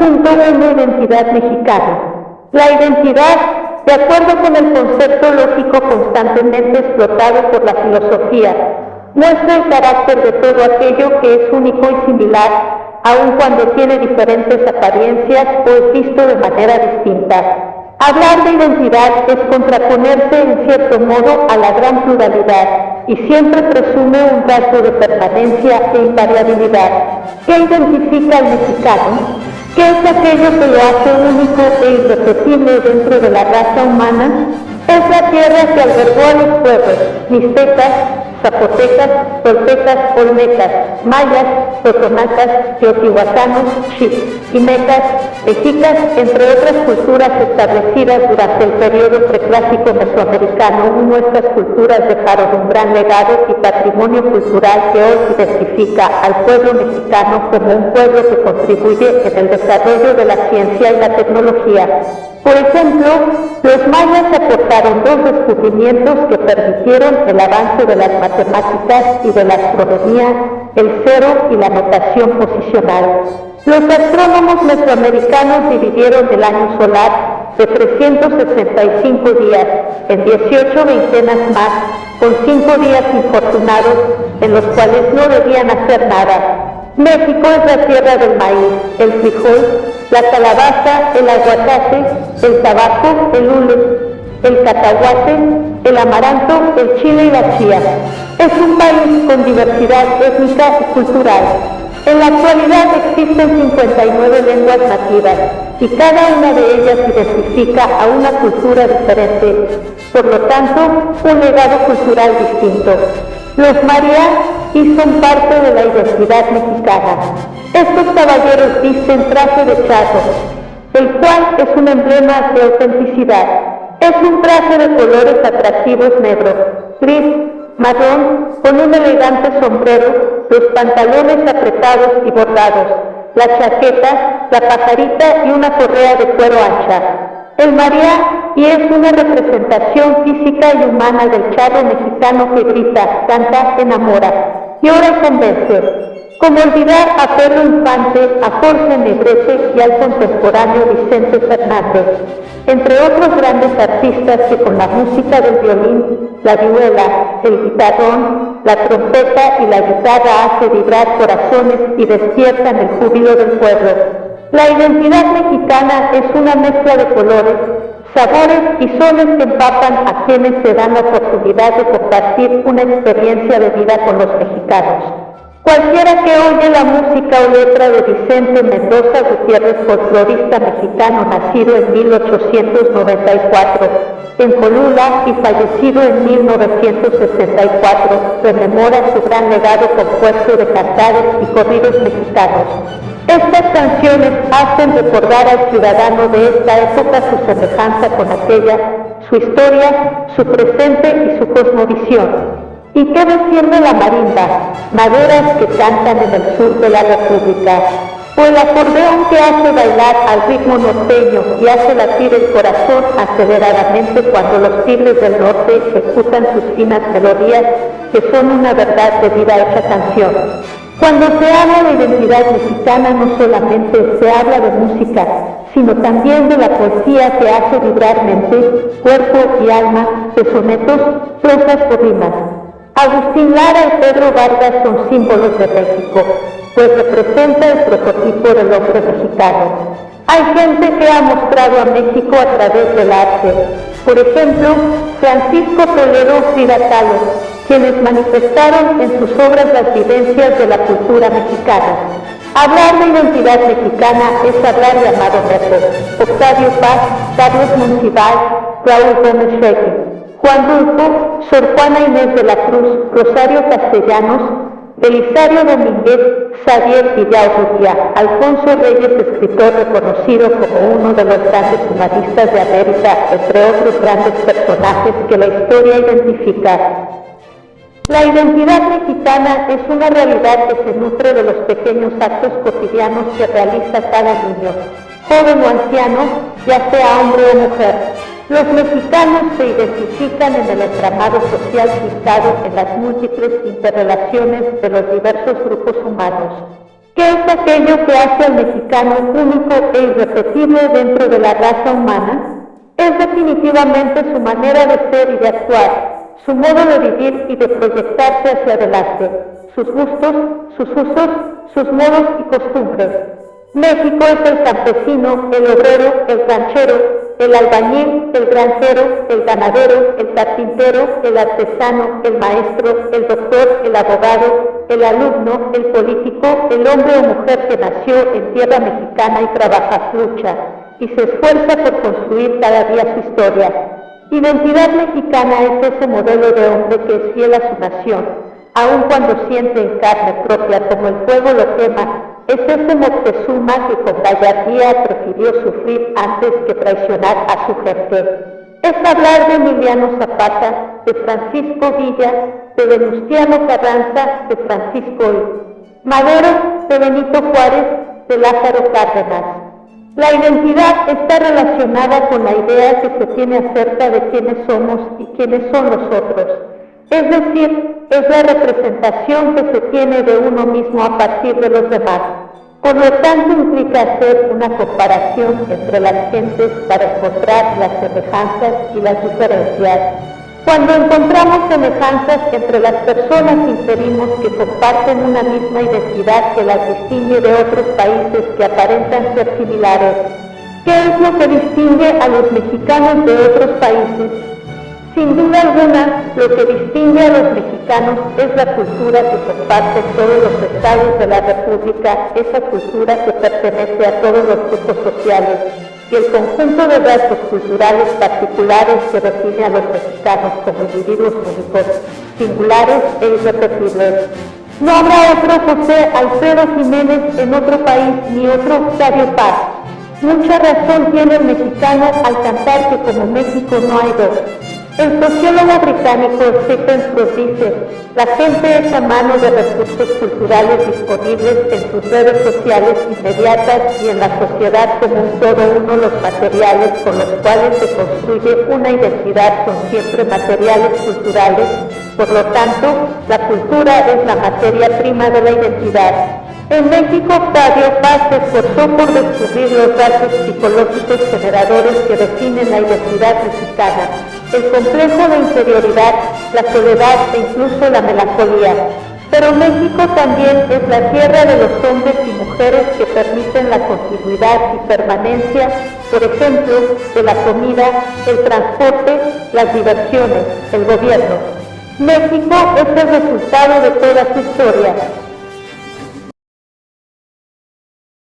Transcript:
1.1 Identidad mexicana. La identidad, de acuerdo con el concepto lógico constantemente explotado por la filosofía, muestra el carácter de todo aquello que es único y similar, aun cuando tiene diferentes apariencias o es visto de manera distinta. Hablar de identidad es contraponerse en cierto modo a la gran pluralidad y siempre presume un rasgo de permanencia e invariabilidad. ¿Qué identifica al mexicano? ¿Qué es aquello que lo hace único e irrepetible dentro de la raza humana? Es la tierra que albergó a los pueblos mixtecas, zapotecas, toltecas, olmecas, mayas, totonacas, teotihuacanos, chichimecas, mexicas, entre otras culturas establecidas durante el periodo preclásico mesoamericano. Nuestras culturas dejaron un gran legado y patrimonio cultural que hoy identifica al pueblo mexicano como un pueblo que contribuye en el desarrollo de la ciencia y la tecnología. Por ejemplo, los mayas aportaron dos descubrimientos que permitieron el avance de las matemáticas y de la astronomía, el cero y la notación posicional. Los astrónomos mesoamericanos dividieron el año solar de 365 días en 18 veintenas más, con 5 días infortunados en los cuales no debían hacer nada. México es la tierra del maíz, el frijol, la calabaza, el aguacate, el tabaco, el hule, el cacahuate, el amaranto, el chile y la chía. Es un país con diversidad étnica y cultural. En la actualidad existen 59 lenguas nativas y cada una de ellas identifica a una cultura diferente, por lo tanto, un legado cultural distinto. Los mariachis son parte de la identidad mexicana. Estos caballeros visten traje de charro, el cual es un emblema de autenticidad. Es un traje de colores atractivos negro, gris, marrón, con un elegante sombrero, los pantalones apretados y bordados, la chaqueta, la pajarita y una correa de cuero ancha. El mariachi es una representación física y humana del charro mexicano que grita, canta, enamora, llora y convence. Como olvidar a Pedro Infante, a Jorge Negrete y al contemporáneo Vicente Fernández, entre otros grandes artistas que con la música del violín, la vihuela, el guitarrón, la trompeta y la guitarra hace vibrar corazones y despiertan el júbilo del pueblo. La identidad mexicana es una mezcla de colores, sabores y sones que empapan a quienes se dan la oportunidad de compartir una experiencia de vida con los mexicanos. Cualquiera que oye la música o letra de Vicente Mendoza Gutiérrez, folclorista mexicano nacido en 1894 en Colula y fallecido en 1964, rememora su gran legado compuesto de cantares y corridos mexicanos. Estas canciones hacen recordar al ciudadano de esta época su semejanza con aquella, su historia, su presente y su cosmovisión. ¿Y qué defiende la marimba? Maderas que cantan en el sur de la República. O el acordeón que hace bailar al ritmo norteño y hace latir el corazón aceleradamente cuando los tigres del norte ejecutan sus finas melodías que son una verdad de vida hecha canción. Cuando se habla de identidad mexicana no solamente se habla de música, sino también de la poesía que hace vibrar mente, cuerpo y alma, de sonetos, prosas o rimas. Agustín Lara y Pedro Vargas son símbolos de México, pues representa el prototipo del hombre mexicano. Hay gente que ha mostrado a México a través del arte. Por ejemplo, Francisco Toledo, Frida Kahlo, quienes manifestaron en sus obras las vivencias de la cultura mexicana. Hablar de identidad mexicana es hablar de Amado Nervo, Octavio Paz, Carlos Monsiváis, Raúl Gómez Regui, Juan Rulfo, Sor Juana Inés de la Cruz, Rosario Castellanos, Belisario Domínguez, Xavier Villaurrutia, Alfonso Reyes, escritor reconocido como uno de los grandes humanistas de América, entre otros grandes personajes que la historia identifica. La identidad mexicana es una realidad que se nutre de los pequeños actos cotidianos que realiza cada niño, joven o anciano, ya sea hombre o mujer. Los mexicanos se identifican en el entramado social pintado en las múltiples interrelaciones de los diversos grupos humanos. ¿Qué es aquello que hace al mexicano único e irrepetible dentro de la raza humana? Es definitivamente su manera de ser y de actuar, su modo de vivir y de proyectarse hacia adelante, sus gustos, sus usos, sus modos y costumbres. México es el campesino, el obrero, el ranchero, el albañil, el granjero, el ganadero, el carpintero, el artesano, el maestro, el doctor, el abogado, el alumno, el político, el hombre o mujer que nació en tierra mexicana y trabaja, lucha y se esfuerza por construir cada día su historia. Identidad mexicana es ese modelo de hombre que es fiel a su nación, aun cuando siente en carne propia como el fuego lo quema. Es ese Moctezuma que con gallardía prefirió sufrir antes que traicionar a su gente. Es hablar de Emiliano Zapata, de Francisco Villa, de Venustiano Carranza, de Francisco I. Madero, de Benito Juárez, de Lázaro Cárdenas. La identidad está relacionada con la idea que se tiene acerca de quiénes somos y quiénes son los otros. Es decir, es la representación que se tiene de uno mismo a partir de los demás. Por lo tanto, implica hacer una comparación entre las gentes para encontrar las semejanzas y las diferencias. Cuando encontramos semejanzas entre las personas, inferimos que comparten una misma identidad que las distingue de otros países que aparentan ser similares. ¿Qué es lo que distingue a los mexicanos de otros países? Sin duda alguna, lo que distingue a los mexicanos es la cultura que comparten todos los estados de la República, esa cultura que pertenece a todos los grupos sociales, y el conjunto de rasgos culturales particulares que define a los mexicanos como individuos únicos, singulares e irrepetibles. No habrá otro José Alfredo Jiménez en otro país, ni otro Octavio Paz. Mucha razón tiene el mexicano al cantar que como México no hay dos. El sociólogo británico Stephen Frost dice, la gente echa mano de recursos culturales disponibles en sus redes sociales inmediatas y en la sociedad como un todo uno. Los materiales con los cuales se construye una identidad son siempre materiales culturales, por lo tanto, la cultura es la materia prima de la identidad. En México, Octavio Paz se esforzó por descubrir los rasgos psicológicos generadores que definen la identidad mexicana, el complejo de inferioridad, la soledad e incluso la melancolía. Pero México también es la tierra de los hombres y mujeres que permiten la continuidad y permanencia, por ejemplo, de la comida, el transporte, las diversiones, el gobierno. México es el resultado de toda su historia.